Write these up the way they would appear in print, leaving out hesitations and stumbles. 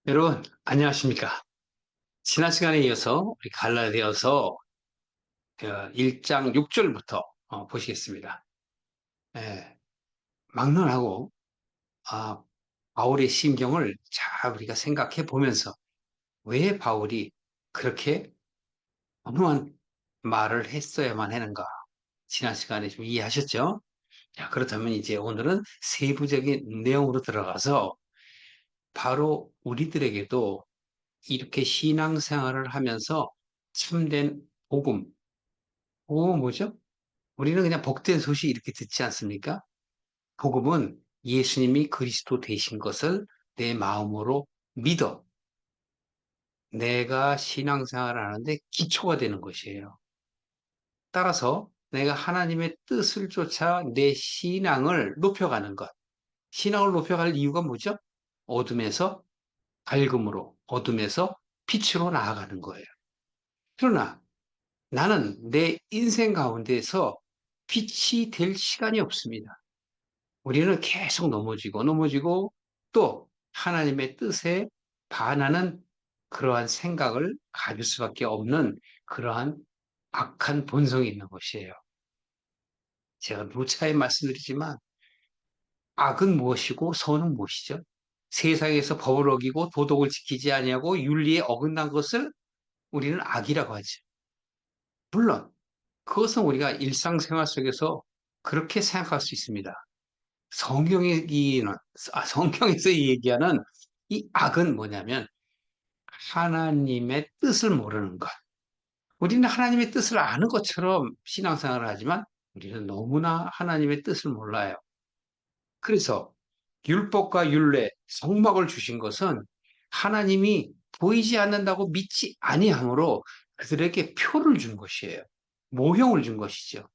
여러분, 안녕하십니까? 지난 시간에 이어서 우리 갈라디아서 1장 6절부터 보시겠습니다. 예, 막론하고 아, 바울의 심경을 잘 우리가 생각해 보면서 왜 바울이 그렇게 어마어마한 말을 했어야만 하는가? 지난 시간에 좀 이해하셨죠? 자, 그렇다면 이제 오늘은 세부적인 내용으로 들어가서 바로 우리들에게도 이렇게 신앙생활을 하면서 참된 복음, 뭐죠? 우리는 그냥 복된 소식 이렇게 듣지 않습니까? 복음은 예수님이 그리스도 되신 것을 내 마음으로 믿어. 내가 신앙생활을 하는데 기초가 되는 것이에요. 따라서 내가 하나님의 뜻을 쫓아 내 신앙을 높여가는 것. 신앙을 높여갈 이유가 뭐죠? 어둠에서 밝음으로, 어둠에서 빛으로 나아가는 거예요. 그러나 나는 내 인생 가운데서 빛이 될 시간이 없습니다. 우리는 계속 넘어지고 또 하나님의 뜻에 반하는 그러한 생각을 가질 수밖에 없는 그러한 악한 본성이 있는 것이에요. 제가 누차에 말씀드리지만 악은 무엇이고 선은 무엇이죠? 세상에서 법을 어기고 도덕을 지키지 아니하고 윤리에 어긋난 것을 우리는 악이라고 하죠. 물론 그것은 우리가 일상생활 속에서 그렇게 생각할 수 있습니다. 성경에서 얘기하는 이 악은 뭐냐면 하나님의 뜻을 모르는 것. 우리는 하나님의 뜻을 아는 것처럼 신앙생활을 하지만 우리는 너무나 하나님의 뜻을 몰라요. 그래서 율법과 율례, 성막을 주신 것은 하나님이 보이지 않는다고 믿지 아니하므로 그들에게 표를 준 것이에요. 모형을 준 것이죠.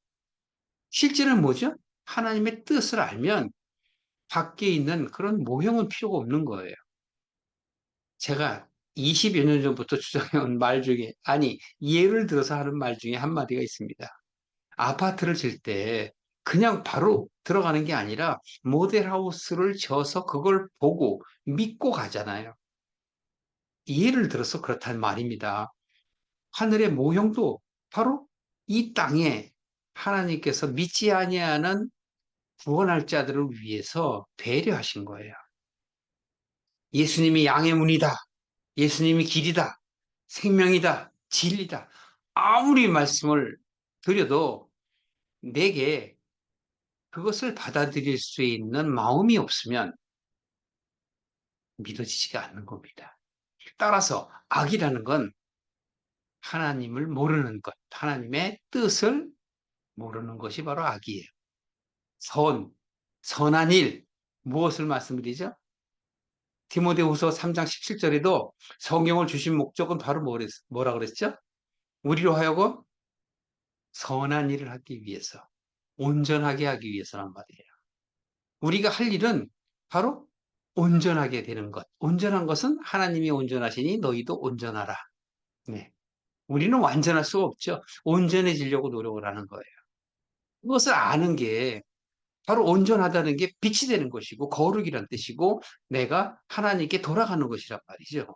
실제는 뭐죠? 하나님의 뜻을 알면 밖에 있는 그런 모형은 필요가 없는 거예요. 제가 20여 년 전부터 주장해온 말 중에, 아니, 예를 들어서 하는 말 중에 한마디가 있습니다. 아파트를 질 때 그냥 바로 들어가는 게 아니라 모델하우스를 져서 그걸 보고 믿고 가잖아요. 예를 들어서 그렇단 말입니다. 하늘의 모형도 바로 이 땅에 하나님께서 믿지 아니하는 구원할 자들을 위해서 배려하신 거예요. 예수님이 양의 문이다. 예수님이 길이다. 생명이다. 진리다. 아무리 말씀을 드려도 내게 그것을 받아들일 수 있는 마음이 없으면 믿어지지가 않는 겁니다. 따라서 악이라는 건 하나님을 모르는 것, 하나님의 뜻을 모르는 것이 바로 악이에요. 선, 선한 일, 무엇을 말씀드리죠? 디모데후서 3장 17절에도 성경을 주신 목적은 바로 뭐라 그랬죠? 우리로 하여금 선한 일을 하기 위해서, 온전하게 하기 위해서란 말이에요. 우리가 할 일은 바로 온전하게 되는 것. 온전한 것은 하나님이 온전하시니 너희도 온전하라. 네. 우리는 완전할 수가 없죠. 온전해지려고 노력을 하는 거예요. 그것을 아는 게 바로 온전하다는 게 빛이 되는 것이고 거룩이란 뜻이고 내가 하나님께 돌아가는 것이란 말이죠.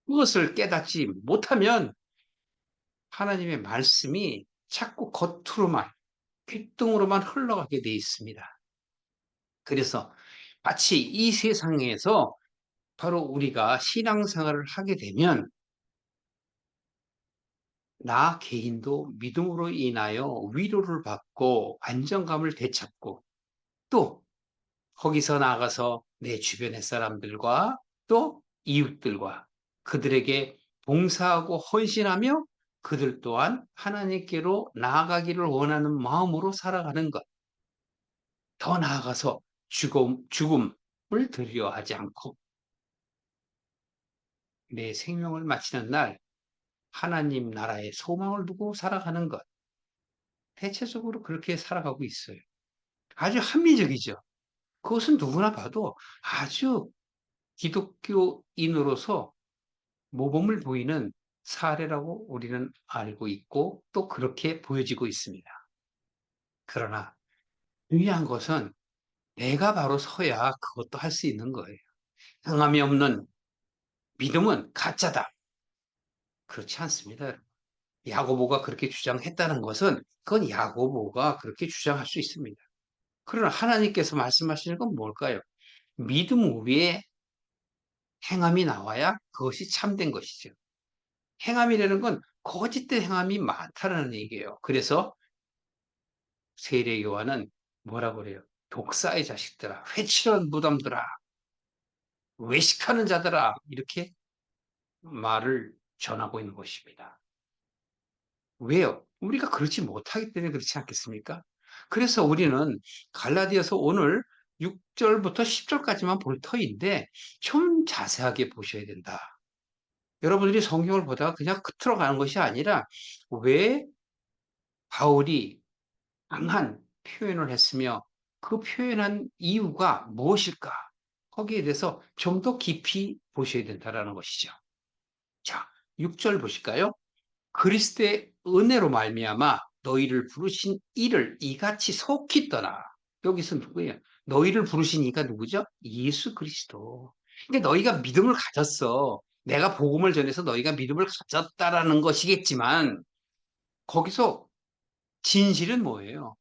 그것을 깨닫지 못하면 하나님의 말씀이 자꾸 겉으로만 귓등으로만 흘러가게 돼 있습니다. 그래서 마치 이 세상에서 바로 우리가 신앙생활을 하게 되면 나 개인도 믿음으로 인하여 위로를 받고 안정감을 되찾고 또 거기서 나가서 내 주변의 사람들과 또 이웃들과 그들에게 봉사하고 헌신하며 그들 또한 하나님께로 나아가기를 원하는 마음으로 살아가는 것. 더 나아가서 죽음을 두려워하지 않고 내 생명을 마치는 날 하나님 나라의 소망을 두고 살아가는 것. 대체적으로 그렇게 살아가고 있어요. 아주 합리적이죠. 그것은 누구나 봐도 아주 기독교인으로서 모범을 보이는 사례라고 우리는 알고 있고 또 그렇게 보여지고 있습니다. 그러나 중요한 것은 내가 바로 서야 그것도 할 수 있는 거예요. 성함이 없는 믿음은 가짜다. 그렇지 않습니다. 야고보가 그렇게 주장했다는 것은 그건 야고보가 그렇게 주장할 수 있습니다. 그러나 하나님께서 말씀하시는 건 뭘까요? 믿음 위에 행함이 나와야 그것이 참된 것이죠. 행함이라는 건 거짓된 행함이 많다는 얘기예요. 그래서 세례 요한은 뭐라고 그래요? 독사의 자식들아, 회칠한 무덤들아, 외식하는 자들아, 이렇게 말을 전하고 있는 것입니다. 왜요? 우리가 그렇지 못하기 때문에 그렇지 않겠습니까? 그래서 우리는 갈라디아서 오늘 6절부터 10절까지만 볼 터인데 좀 자세하게 보셔야 된다. 여러분들이 성경을 보다가 그냥 끝으로 가는 것이 아니라 왜 바울이 강한 표현을 했으며 그 표현한 이유가 무엇일까? 거기에 대해서 좀 더 깊이 보셔야 된다는 것이죠. 자, 6절 보실까요? 그리스도의 은혜로 말미암아 너희를 부르신 이를 이같이 속히 떠나. 여기서 누구예요? 너희를 부르신 이가 누구죠? 예수 그리스도. 그러니까 너희가 믿음을 가졌어. 내가 복음을 전해서 너희가 믿음을 가졌다라는 것이겠지만 거기서 진실은 뭐예요?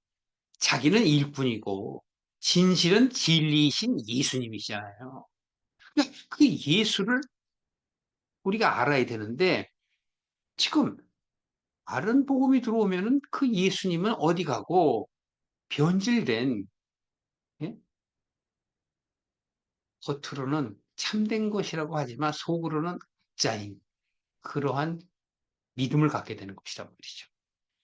자기는 일꾼이고 진실은 진리이신 예수님이시잖아요. 그러니까 그 예수를 우리가 알아야 되는데 지금 다른 복음이 들어오면은 그 예수님은 어디 가고 변질된, 예? 겉으로는 참된 것이라고 하지만 속으로는 가짜인 그러한 믿음을 갖게 되는 것이란 말이죠.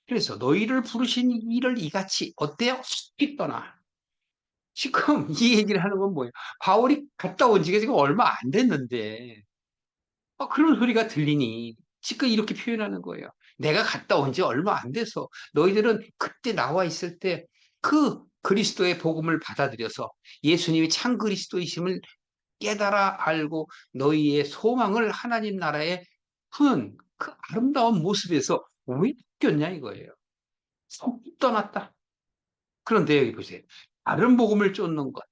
그래서 너희를 부르신 이를 이같이 어때요? 속히 떠나. 지금 이 얘기를 하는 건 뭐예요? 바울이 갔다 온 지가 지금 얼마 안 됐는데 그런 소리가 들리니 지금 이렇게 표현하는 거예요. 내가 갔다 온 지 얼마 안 돼서 너희들은 그때 나와 있을 때 그 그리스도의 복음을 받아들여서 예수님이 참 그리스도이심을 깨달아 알고 너희의 소망을 하나님 나라에 큰 그 아름다운 모습에서 왜 바뀌었냐 이거예요. 속이 떠났다. 그런데 여기 보세요. 다른 복음을 쫓는 것,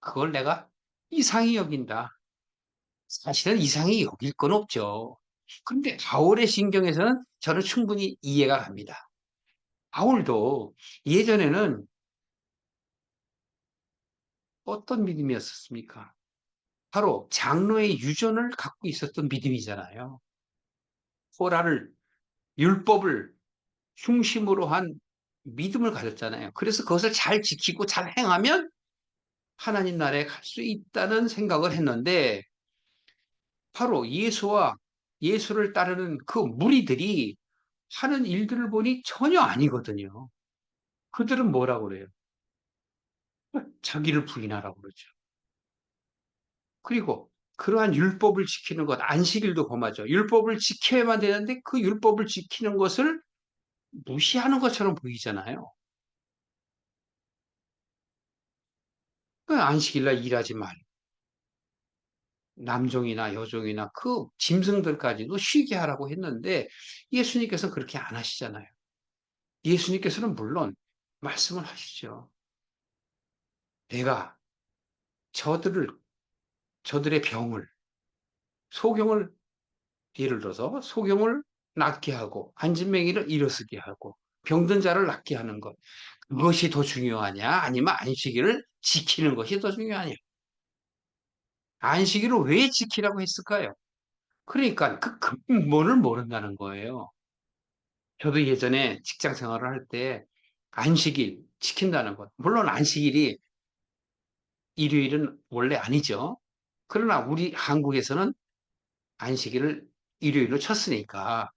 그걸 내가 이상히 여긴다. 사실은 이상히 여길 건 없죠. 근데 바울의 신경에서는 저는 충분히 이해가 갑니다. 바울도 예전에는 어떤 믿음이었습니까? 바로 장로의 유전을 갖고 있었던 믿음이잖아요. 토라를, 율법을 중심으로 한 믿음을 가졌잖아요. 그래서 그것을 잘 지키고 잘 행하면 하나님 나라에 갈 수 있다는 생각을 했는데 바로 예수와 예수를 따르는 그 무리들이 하는 일들을 보니 전혀 아니거든요. 그들은 뭐라고 그래요? 자기를 부인하라고 그러죠. 그리고 그러한 율법을 지키는 것, 안식일도 범하죠. 율법을 지켜야만 되는데 그 율법을 지키는 것을 무시하는 것처럼 보이잖아요. 그 안식일날 일하지 말고 남종이나 여종이나 그 짐승들까지도 쉬게 하라고 했는데 예수님께서는 그렇게 안 하시잖아요. 예수님께서는 물론 말씀을 하시죠. 내가 저들을 저들의 병을 소경을 예를 들어서 소경을 낫게 하고 안진뱅이를 일어서게 하고 병든 자를 낫게 하는 것 그것이 더 중요하냐 아니면 안식일을 지키는 것이 더 중요하냐 안식일을 왜 지키라고 했을까요? 그러니까 그 근본을 모른다는 거예요. 저도 예전에 직장 생활을 할 때 안식일 지킨다는 것 물론 안식일이 일요일은 원래 아니죠. 그러나 우리 한국에서는 안식일을 일요일로 쳤으니까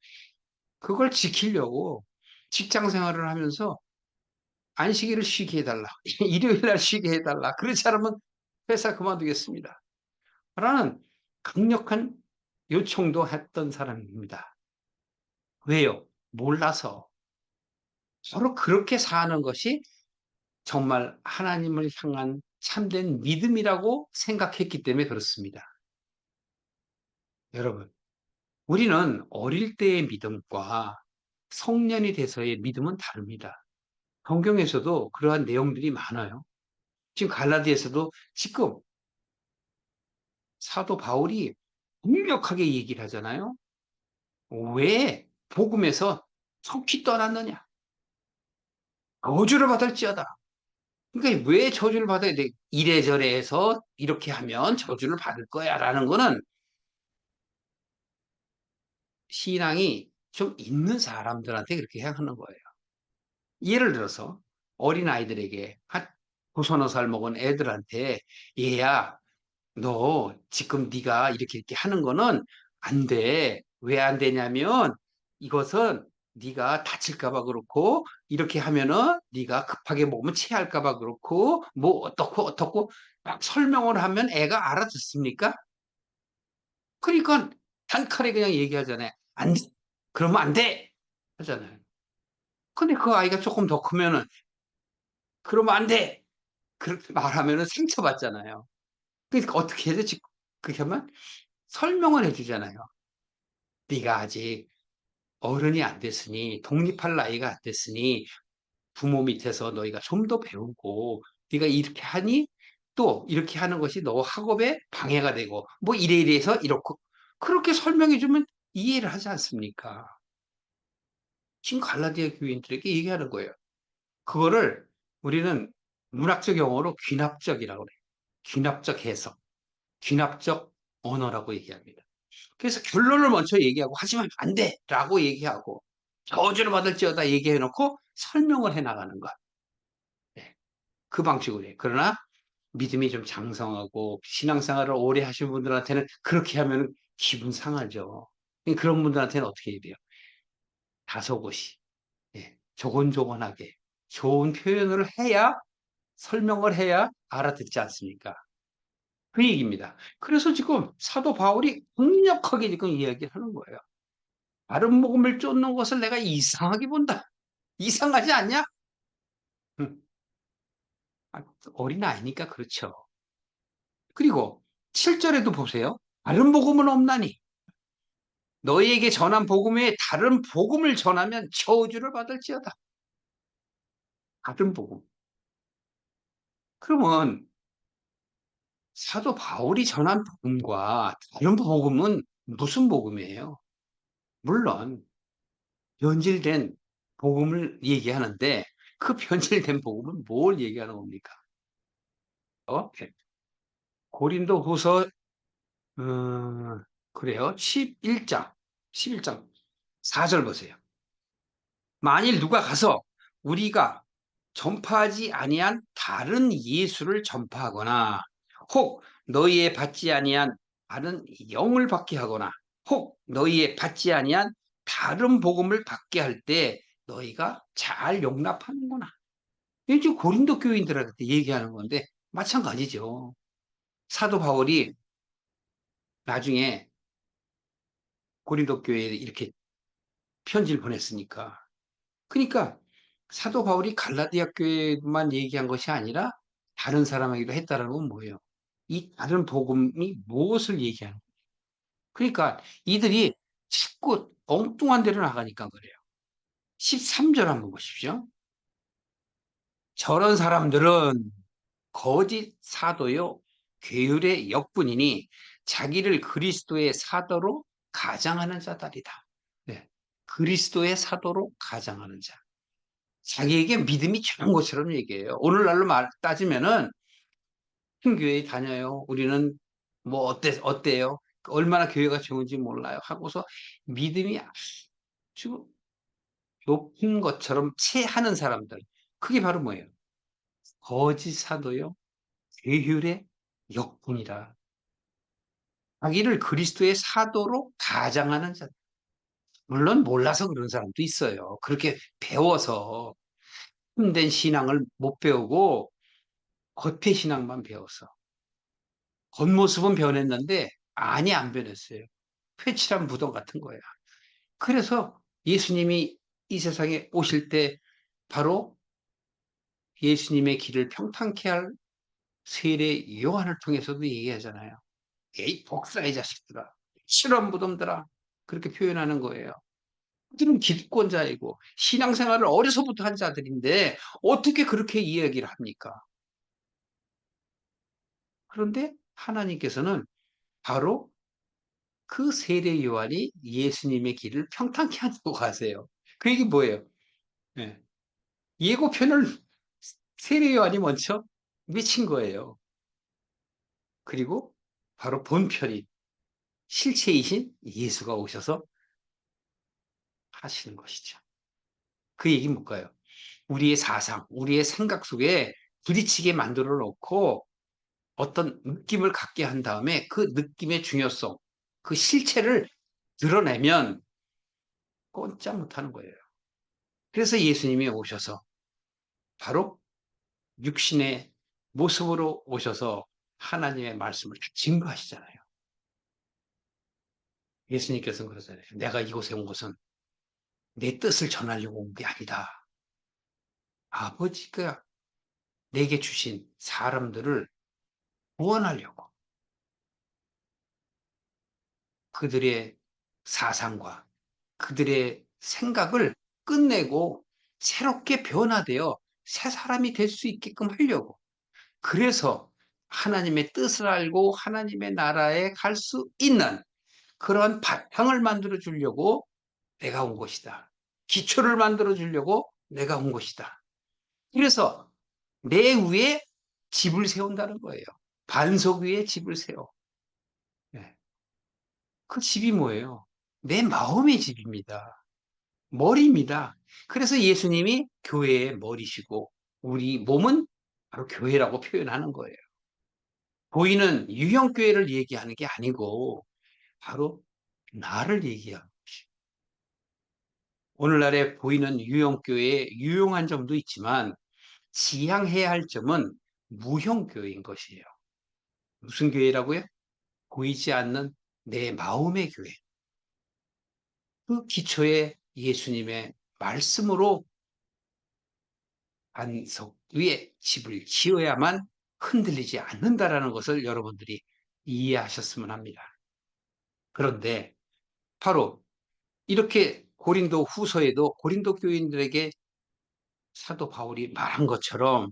그걸 지키려고 직장 생활을 하면서 안식일을 쉬게 해달라. 일요일 날 쉬게 해달라. 그렇지 않으면 회사 그만두겠습니다. 라는 강력한 요청도 했던 사람입니다. 왜요? 몰라서. 서로 그렇게 사는 것이 정말 하나님을 향한 참된 믿음이라고 생각했기 때문에 그렇습니다. 여러분, 우리는 어릴 때의 믿음과 성년이 돼서의 믿음은 다릅니다. 성경에서도 그러한 내용들이 많아요. 지금 갈라디아에서도 지금 사도 바울이 강력하게 얘기를 하잖아요. 왜 복음에서 속히 떠났느냐? 저주를 받을지어다. 그러니까 왜 저주를 받아야 돼? 이래저래 해서 이렇게 하면 저주를 받을 거야라는 거는 신앙이 좀 있는 사람들한테 그렇게 하는 거예요. 예를 들어서 어린아이들에게 한 두서너 살 먹은 애들한테 얘야 너 지금 네가 이렇게 하는 거는 안 돼. 왜 안 되냐면 이것은 네가 다칠까 봐 그렇고 이렇게 하면은 네가 급하게 먹으면 체할까 봐 그렇고 뭐 어떻고 막 설명을 하면 애가 알아듣습니까? 그러니까 단칼에 그냥 얘기하잖아요. 안 돼. 그러면 안 돼. 하잖아요. 근데 그 아이가 조금 더 크면은 그러면 안 돼. 그렇게 말하면은 상처받잖아요. 그러니까 어떻게 해야 되지? 그렇게 하면 설명을 해주잖아요. 네가 아직 어른이 안 됐으니 독립할 나이가 안 됐으니 부모 밑에서 너희가 좀 더 배우고 네가 이렇게 하니 또 이렇게 하는 것이 너 학업에 방해가 되고 뭐 이래 해서 이렇고 그렇게 설명해 주면 이해를 하지 않습니까? 지금 갈라디아 교인들에게 얘기하는 거예요. 그거를 우리는 문학적 용어로 귀납적이라고 그래요. 귀납적 해석, 귀납적 언어라고 얘기합니다. 그래서 결론을 먼저 얘기하고 하지만 안 돼라고 얘기하고 저주를 받을지어다 얘기해 놓고 설명을 해 나가는 것. 네, 그 방식으로 해요. 그러나 믿음이 좀 장성하고 신앙생활을 오래 하신 분들한테는 그렇게 하면 기분 상하죠. 그런 분들한테는 어떻게 해야 돼요? 다소곳이, 조곤조곤하게 좋은 표현을 해야 설명을 해야 알아듣지 않습니까? 그 얘기입니다. 그래서 지금 사도 바울이 강력하게 지금 이야기를 하는 거예요. 다른 복음을 쫓는 것을 내가 이상하게 본다. 이상하지 않냐? 응. 어린아이니까 그렇죠. 그리고 7절에도 보세요. 다른 복음은 없나니 너희에게 전한 복음 외에 다른 복음을 전하면 저주를 받을지어다. 다른 복음. 그러면 사도 바울이 전한 복음과 다른 복음은 무슨 복음이에요? 물론 변질된 복음을 얘기하는데 그 변질된 복음은 뭘 얘기하는 겁니까? 네. 고린도 후서 그래요. 11장 4절 보세요. 만일 누가 가서 우리가 전파하지 아니한 다른 예수를 전파하거나 혹 너희의 받지 아니한 다른 영을 받게 하거나 혹 너희의 받지 아니한 다른 복음을 받게 할 때 너희가 잘 용납하는구나. 이게 지금 고린도 교인들한테 얘기하는 건데 마찬가지죠. 사도 바울이 나중에 고린도 교회에 이렇게 편지를 보냈으니까. 그러니까 사도 바울이 갈라디아 교회만 얘기한 것이 아니라 다른 사람에게도 했다는 건 뭐예요? 이 다른 복음이 무엇을 얘기하는 거예요? 그러니까 이들이 자꾸 엉뚱한 데로 나가니까 그래요. 13절 한번 보십시오. 저런 사람들은 거짓 사도요, 괴율의 역분이니 자기를 그리스도의 사도로 가장하는 자들이다. 네. 그리스도의 사도로 가장하는 자. 자기에게 믿음이 좋은 것처럼 얘기해요. 오늘날로 따지면은 큰 교회 다녀요. 우리는 뭐 어때요? 얼마나 교회가 좋은지 몰라요. 하고서 믿음이 아주 높은 것처럼 체하는 사람들. 그게 바로 뭐예요? 거짓 사도요. 괴율의 역분이라. 자기를 그리스도의 사도로 가장하는 자. 물론 몰라서 그런 사람도 있어요. 그렇게 배워서 힘든 신앙을 못 배우고 겉의 신앙만 배워서. 겉모습은 변했는데 안이 안 변했어요. 회칠한 무덤 같은 거야. 그래서 예수님이 이 세상에 오실 때 바로 예수님의 길을 평탄케 할 세례 요한을 통해서도 얘기하잖아요. 에이 복사의 자식들아, 실험 무덤들아, 그렇게 표현하는 거예요. 그들은 기득권자이고 신앙생활을 어려서부터 한 자들인데 어떻게 그렇게 이야기를 합니까? 그런데 하나님께서는 바로 그 세례 요한이 예수님의 길을 평탄케 하고 가세요. 그 얘기 뭐예요? 예. 예고편을 세례 요한이 먼저 외친 거예요. 그리고 바로 본편이 실체이신 예수가 오셔서 하시는 것이죠. 그 얘기는 뭘까요? 우리의 사상, 우리의 생각 속에 부딪히게 만들어 놓고 어떤 느낌을 갖게 한 다음에 그 느낌의 중요성, 그 실체를 드러내면 꼼짝 못하는 거예요. 그래서 예수님이 오셔서 바로 육신의 모습으로 오셔서 하나님의 말씀을 증거하시잖아요. 예수님께서는 그러잖아요. 내가 이곳에 온 것은 내 뜻을 전하려고 온 게 아니다. 아버지가 내게 주신 사람들을 구원하려고 그들의 사상과 그들의 생각을 끝내고 새롭게 변화되어 새 사람이 될 수 있게끔 하려고. 그래서 하나님의 뜻을 알고 하나님의 나라에 갈 수 있는 그런 바탕을 만들어 주려고 내가 온 것이다. 기초를 만들어 주려고 내가 온 것이다. 그래서 내 위에 집을 세운다는 거예요. 반석 위에 집을 세워. 네. 그 집이 뭐예요? 내 마음의 집입니다. 머리입니다. 그래서 예수님이 교회의 머리시고 우리 몸은 바로 교회라고 표현하는 거예요. 보이는 유형교회를 얘기하는 게 아니고 바로 나를 얘기하는 것이. 오늘날에 보이는 유형교회의 유용한 점도 있지만 지향해야 할 점은 무형교회인 것이에요. 무슨 교회라고요? 보이지 않는 내 마음의 교회. 그 기초에 예수님의 말씀으로 반석 위에 집을 지어야만 흔들리지 않는다라는 것을 여러분들이 이해하셨으면 합니다. 그런데 바로 이렇게 고린도 후서에도 고린도 교인들에게 사도 바울이 말한 것처럼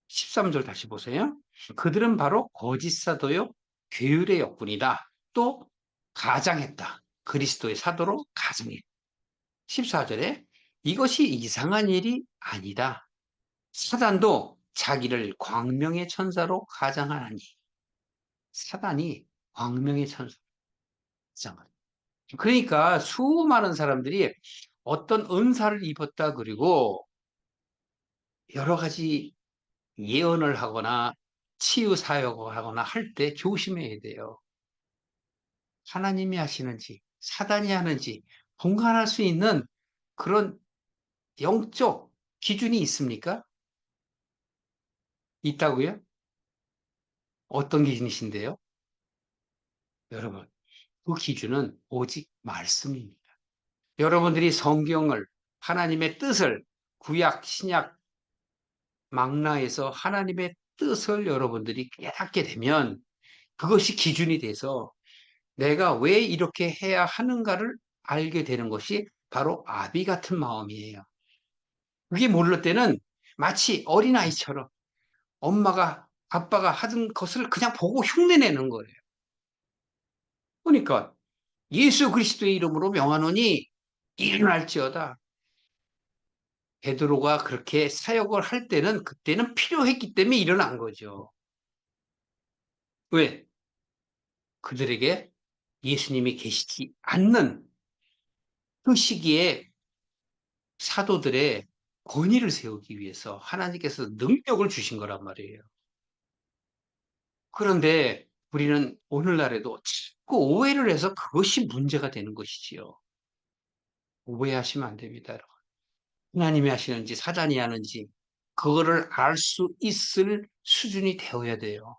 13절 다시 보세요. 그들은 바로 거짓 사도요 괴율의 역군이다. 또 가장했다. 그리스도의 사도로 가장했다. 14절에 이것이 이상한 일이 아니다. 사단도 자기를 광명의 천사로 가장하나니. 사단이 광명의 천사. 그러니까 수많은 사람들이 어떤 은사를 입었다 그리고 여러 가지 예언을 하거나 치유 사역을 하거나 할 때 조심해야 돼요. 하나님이 하시는지 사단이 하는지 분간할 수 있는 그런 영적 기준이 있습니까? 있다고요? 어떤 기준이신데요? 여러분, 그 기준은 오직 말씀입니다. 여러분들이 성경을 하나님의 뜻을 구약, 신약, 망라에서 하나님의 뜻을 여러분들이 깨닫게 되면 그것이 기준이 돼서 내가 왜 이렇게 해야 하는가를 알게 되는 것이 바로 아비 같은 마음이에요. 그게 모를 때는 마치 어린아이처럼 엄마가 아빠가 하던 것을 그냥 보고 흉내내는 거예요. 그러니까 예수 그리스도의 이름으로 명하노니 일어날지어다. 베드로가 그렇게 사역을 할 때는 그때는 필요했기 때문에 일어난 거죠. 왜? 그들에게 예수님이 계시지 않는 그 시기에 사도들의 권위를 세우기 위해서 하나님께서 능력을 주신 거란 말이에요. 그런데 우리는 오늘날에도 자꾸 오해를 해서 그것이 문제가 되는 것이지요. 오해하시면 안 됩니다. 여러분. 하나님이 하시는지 사단이 하는지 그거를 알 수 있을 수준이 되어야 돼요.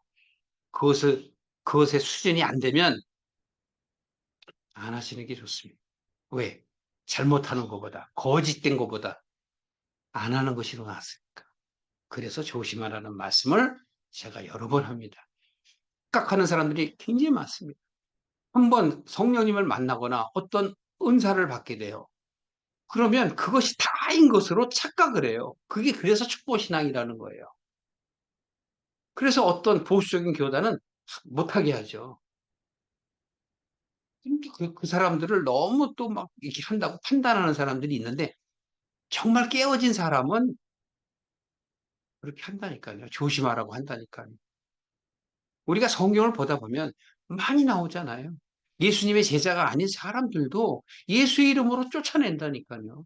그것의 수준이 안 되면 안 하시는 게 좋습니다. 왜? 잘못하는 것보다 거짓된 것보다 안 하는 것이 더 낫습니까? 그래서 조심하라는 말씀을 제가 여러 번 합니다. 착각하는 사람들이 굉장히 많습니다. 한번 성령님을 만나거나 어떤 은사를 받게 돼요. 그러면 그것이 다인 것으로 착각을 해요. 그게 그래서 축복신앙이라는 거예요. 그래서 어떤 보수적인 교단은 못하게 하죠. 그 사람들을 너무 또 막 이렇게 한다고 판단하는 사람들이 있는데, 정말 깨어진 사람은 그렇게 한다니까요. 조심하라고 한다니까요. 우리가 성경을 보다 보면 많이 나오잖아요. 예수님의 제자가 아닌 사람들도 예수 이름으로 쫓아낸다니까요.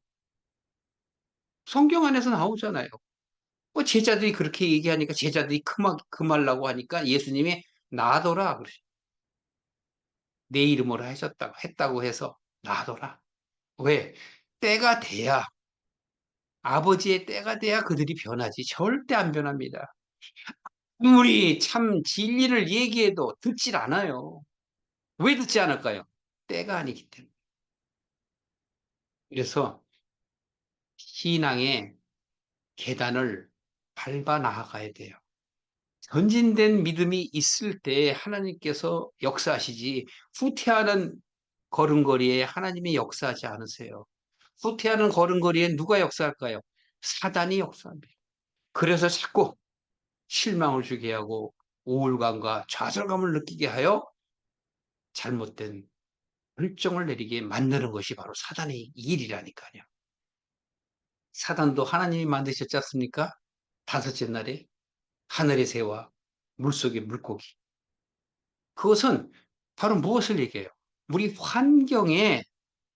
성경 안에서 나오잖아요. 뭐 제자들이 그렇게 얘기하니까 제자들이 금하려고 하니까 예수님이 놔둬라 그러시. 내 이름으로 했다고 해서 놔둬라. 왜? 때가 돼야, 아버지의 때가 돼야 그들이 변하지 절대 안 변합니다. 아무리 참 진리를 얘기해도 듣질 않아요. 왜 듣지 않을까요? 때가 아니기 때문에. 그래서 신앙의 계단을 밟아 나아가야 돼요. 전진된 믿음이 있을 때 하나님께서 역사하시지, 후퇴하는 걸음걸이에 하나님이 역사하지 않으세요. 후퇴하는 걸음걸이에 누가 역사할까요? 사단이 역사합니다. 그래서 자꾸 실망을 주게 하고 우울감과 좌절감을 느끼게 하여 잘못된 결정을 내리게 만드는 것이 바로 사단의 일이라니까요. 사단도 하나님이 만드셨지 않습니까? 다섯째 날에 하늘의 새와 물속의 물고기. 그것은 바로 무엇을 얘기해요? 우리 환경에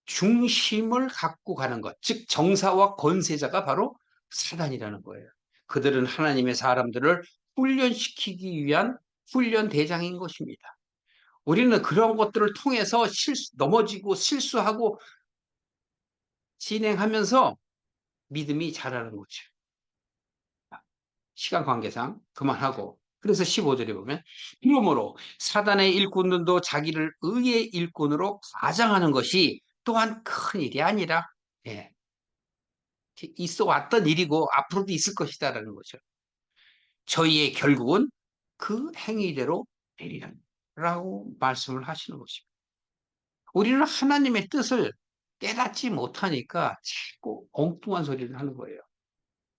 중심을 갖고 가는 것, 즉 정사와 권세자가 바로 사단이라는 거예요. 그들은 하나님의 사람들을 훈련시키기 위한 훈련 대장인 것입니다. 우리는 그런 것들을 통해서 넘어지고 실수하고 진행하면서 믿음이 자라는 거죠. 시간 관계상 그만하고. 그래서 15절에 보면, 이러므로 사단의 일꾼들도 자기를 의의 일꾼으로 가장하는 것이 또한 큰 일이 아니라, 예, 있어 왔던 일이고 앞으로도 있을 것이다라는 거죠. 저희의 결국은 그 행위대로 되리라고 말씀을 하시는 것입니다. 우리는 하나님의 뜻을 깨닫지 못하니까 자꾸 엉뚱한 소리를 하는 거예요.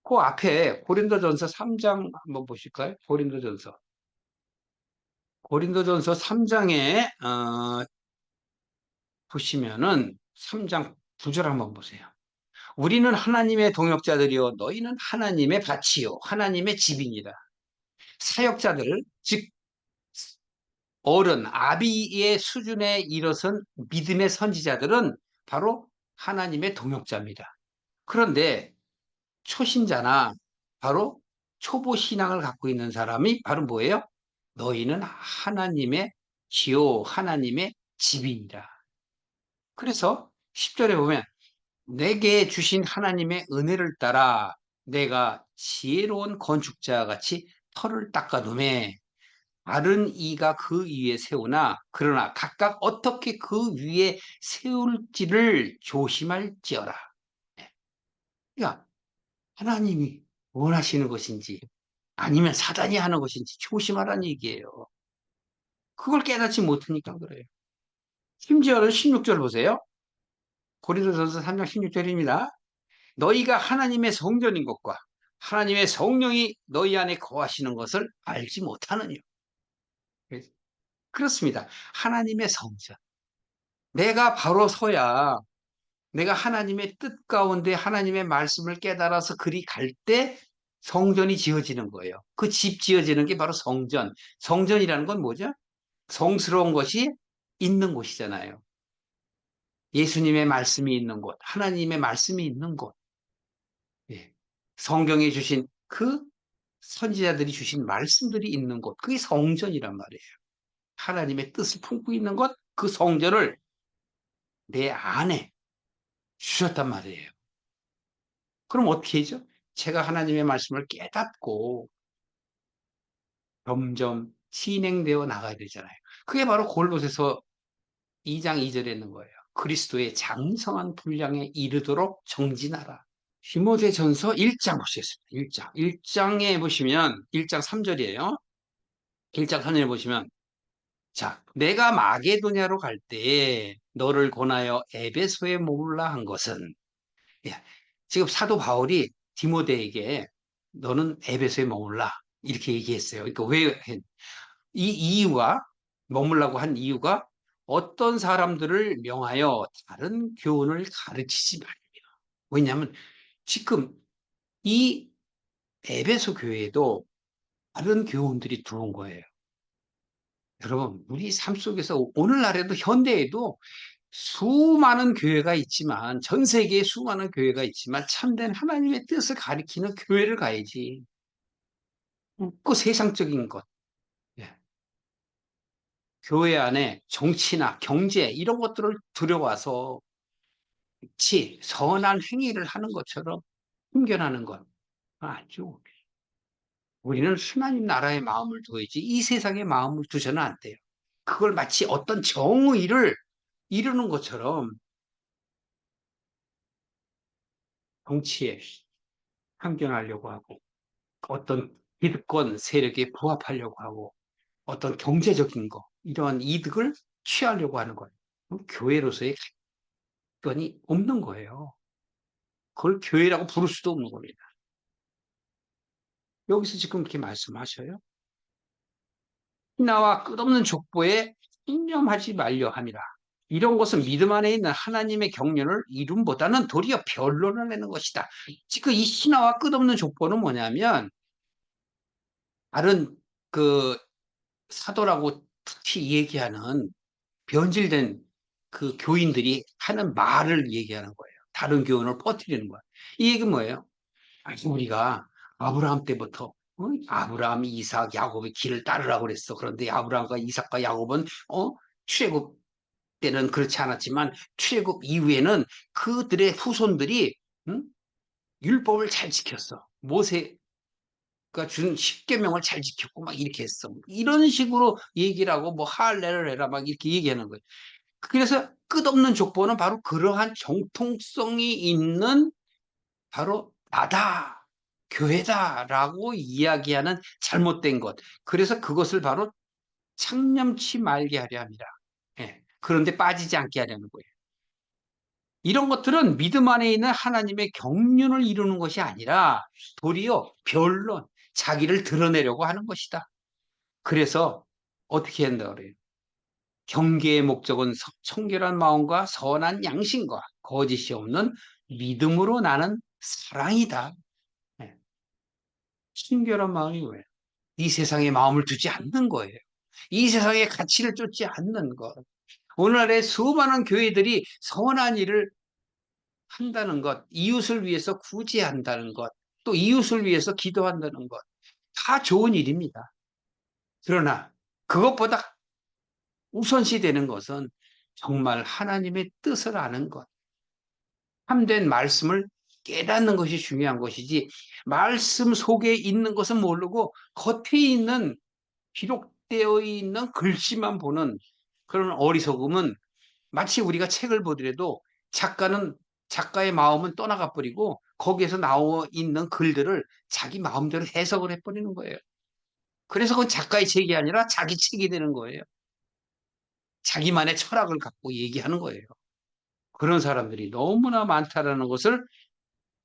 그 앞에 고린도전서 3장 한번 보실까요? 고린도전서 3장에 보시면은 3장 9절 한번 보세요. 우리는 하나님의 동역자들이요 너희는 하나님의 밭이요 하나님의 집이니라. 사역자들, 즉 어른 아비의 수준에 이르선 믿음의 선지자들은 바로 하나님의 동역자입니다. 그런데 초신자나 바로 초보 신앙을 갖고 있는 사람이 바로 뭐예요? 너희는 하나님의 지요 하나님의 집이니라. 그래서 10절에 보면 내게 주신 하나님의 은혜를 따라 내가 지혜로운 건축자 같이 터를 닦아 놓으매 다른 이가 그 위에 세우나 그러나 각각 어떻게 그 위에 세울지를 조심할지어라. 그러니까 하나님이 원하시는 것인지 아니면 사단이 하는 것인지 조심하라는 얘기예요. 그걸 깨닫지 못하니까 그래요. 심지어는 16절 보세요. 고린도전서 3장 16절입니다. 너희가 하나님의 성전인 것과 하나님의 성령이 너희 안에 거하시는 것을 알지 못하느냐. 그렇습니다. 하나님의 성전. 내가 바로 서야 내가 하나님의 뜻 가운데 하나님의 말씀을 깨달아서 그리 갈 때 성전이 지어지는 거예요. 그 집 지어지는 게 바로 성전. 성전이라는 건 뭐죠? 성스러운 것이 있는 곳이잖아요. 예수님의 말씀이 있는 곳, 하나님의 말씀이 있는 곳. 예. 성경에 주신 그 선지자들이 주신 말씀들이 있는 곳. 그게 성전이란 말이에요. 하나님의 뜻을 품고 있는 것, 그 성전을 내 안에 주셨단 말이에요. 그럼 어떻게 하죠? 제가 하나님의 말씀을 깨닫고 점점 진행되어 나가야 되잖아요. 그게 바로 골로새서 2장 2절에 있는 거예요. 그리스도의 장성한 분량에 이르도록 정진하라. 디모데전서 1장 보시겠습니다. 1장. 1장에 보시면 1장 3절이에요. 1장 3절에 보시면 자, 내가 마게도냐로 갈 때 너를 권하여 에베소에 머물라 한 것은 야, 지금 사도 바울이 디모데에게 너는 에베소에 머물라 이렇게 얘기했어요. 그러니까 왜 이 이유가 머물라고 한 이유가 어떤 사람들을 명하여 다른 교훈을 가르치지 말며. 왜냐하면 지금 이 에베소 교회에도 다른 교훈들이 들어온 거예요. 여러분, 우리 삶 속에서 오늘날에도 현대에도 수많은 교회가 있지만, 전 세계에 수많은 교회가 있지만 참된 하나님의 뜻을 가리키는 교회를 가야지. 그 세상적인 것, 예. 교회 안에 정치나 경제 이런 것들을 들여와서 마치 선한 행위를 하는 것처럼 훈련하는 것 아주, 우리는 하나님 나라의 마음을 둬야지 이 세상의 마음을 두서는 안 돼요. 그걸 마치 어떤 정의를 이루는 것처럼 정치에 항변하려고 하고, 어떤 기득권 세력에 부합하려고 하고, 어떤 경제적인 거, 이러한 이득을 취하려고 하는 거예요. 교회로서의 건이 없는 거예요. 그걸 교회라고 부를 수도 없는 겁니다. 여기서 지금 이렇게 말씀하셔요. 신하와 끝없는 족보에 신념하지 말려 함이라. 이런 것은 믿음 안에 있는 하나님의 경륜을 이름보다는 도리어 변론을 내는 것이다. 지금 이 신하와 끝없는 족보는 뭐냐면, 다른 그 사도라고 특히 얘기하는 변질된 그 교인들이 하는 말을 얘기하는 거예요. 다른 교훈을 퍼뜨리는 거예요. 이 얘기는 뭐예요? 우리가 아브라함 때부터 아브라함, 이삭, 야곱의 길을 따르라고 그랬어. 그런데 아브라함과 이삭과 야곱은 출애굽 때는 그렇지 않았지만 출애굽 이후에는 그들의 후손들이 응? 율법을 잘 지켰어. 모세가 준 십계명을 잘 지켰고 막 이렇게 했어. 이런 식으로 얘기를 하고 뭐 할례를 해라 막 이렇게 얘기하는 거예요. 그래서 끝없는 족보는 바로 그러한 정통성이 있는 바로 나다, 교회다라고 이야기하는 잘못된 것. 그래서 그것을 바로 창념치 말게 하려 합니다. 예. 그런데 빠지지 않게 하려는 거예요. 이런 것들은 믿음 안에 있는 하나님의 경륜을 이루는 것이 아니라 도리어 변론, 자기를 드러내려고 하는 것이다. 그래서 어떻게 한다 그래요? 경계의 목적은 청결한 마음과 선한 양심과 거짓이 없는 믿음으로 나는 사랑이다. 네. 순결한 마음이 뭐예요? 이 세상에 마음을 두지 않는 거예요. 이 세상의 가치를 쫓지 않는 것. 오늘날의 수많은 교회들이 선한 일을 한다는 것, 이웃을 위해서 구제한다는 것, 또 이웃을 위해서 기도한다는 것, 다 좋은 일입니다. 그러나 그것보다 우선시 되는 것은 정말 하나님의 뜻을 아는 것, 참된 말씀을 깨닫는 것이 중요한 것이지, 말씀 속에 있는 것은 모르고 겉에 있는 기록되어 있는 글씨만 보는 그런 어리석음은, 마치 우리가 책을 보더라도 작가의 마음은 떠나가 버리고 거기에서 나와 있는 글들을 자기 마음대로 해석을 해버리는 거예요. 그래서 그건 작가의 책이 아니라 자기 책이 되는 거예요. 자기만의 철학을 갖고 얘기하는 거예요. 그런 사람들이 너무나 많다라는 것을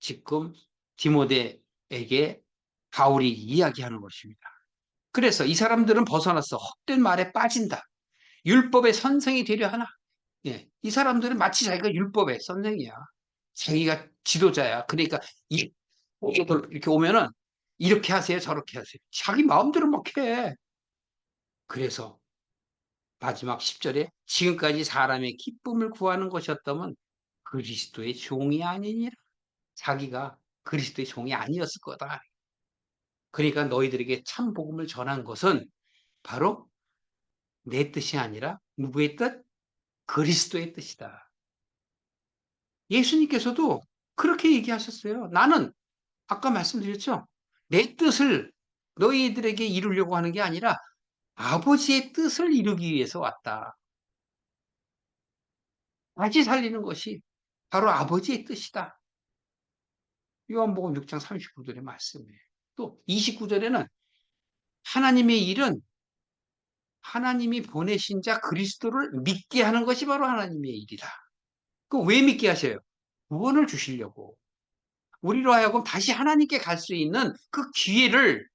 지금 디모데에게 바울이 이야기하는 것입니다. 그래서 이 사람들은 벗어났어. 헛된 말에 빠진다. 율법의 선생이 되려 하나. 예, 이 사람들은 마치 자기가 율법의 선생이야. 자기가 지도자야. 그러니까 이 보고들 이렇게 오면은 이렇게 하세요, 저렇게 하세요. 자기 마음대로 막 해. 그래서 마지막 10절에 지금까지 사람의 기쁨을 구하는 것이었다면 그리스도의 종이 아니니라. 자기가 그리스도의 종이 아니었을 거다. 그러니까 너희들에게 참 복음을 전한 것은 바로 내 뜻이 아니라 누구의 뜻? 그리스도의 뜻이다. 예수님께서도 그렇게 얘기하셨어요. 나는 아까 말씀드렸죠. 내 뜻을 너희들에게 이루려고 하는 게 아니라 아버지의 뜻을 이루기 위해서 왔다. 다시 살리는 것이 바로 아버지의 뜻이다. 요한복음 6장 39절의 말씀이에요. 또 29절에는 하나님의 일은 하나님이 보내신 자 그리스도를 믿게 하는 것이 바로 하나님의 일이다. 그 왜 믿게 하셔요? 구원을 주시려고. 우리로 하여금 다시 하나님께 갈 수 있는 그 기회를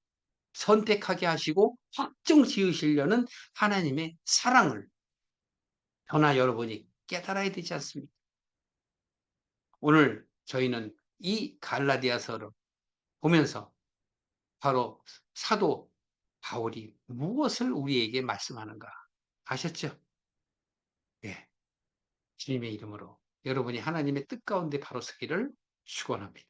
선택하게 하시고 확정 지으시려는 하나님의 사랑을, 저나 여러분이 깨달아야 되지 않습니까? 오늘 저희는 이 갈라디아서를 보면서 바로 사도 바울이 무엇을 우리에게 말씀하는가 아셨죠? 예. 주님의 이름으로 여러분이 하나님의 뜻 가운데 바로 서기를 축원합니다.